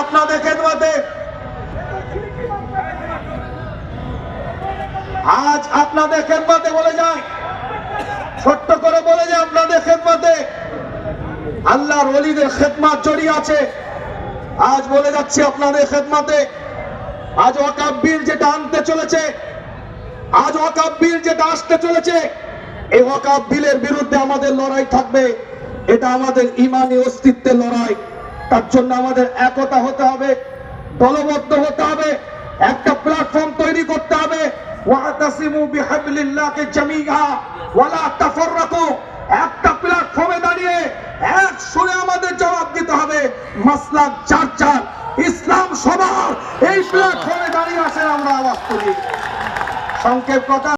আপনাদের খেদমতে বলে যায়, ছোট্ট করে বলে যায়, আপনাদের খেদমতে আল্লাহর ওলিদের খেদমত জড়িয়ে আছে। আজ বলে যাচ্ছি আপনাদের খেদমতে, আজ ওয়াকফ বিল যেটা আনতে চলেছে, আজ ওয়াকফ বিল যেটা আসতে চলেছে, এই ওয়াকফ বিলের বিরুদ্ধে আমাদের লড়াই থাকবে। এটা আমাদের ঈমানি অস্তিত্বের লড়াই। তার জন্য আমাদের একতা হতে হবে, দলবদ্ধ হতে হবে, একটা প্ল্যাটফর্ম তৈরি করতে হবে। ওয়াতাসিমু বিহাবলিল্লাহি জামিআ ওয়ালা তাফাররাকু। একটা প্ল্যাটফর্মে দাঁড়িয়ে এক সুরে আমাদের জবাব দিতে হবে। মাসলাক চার চার, ইসলাম সবার, এই প্ল্যাটফর্মে দাঁড়িয়ে আসেন আমরা আওয়াজ তুলি। সংক্ষেপ কথা।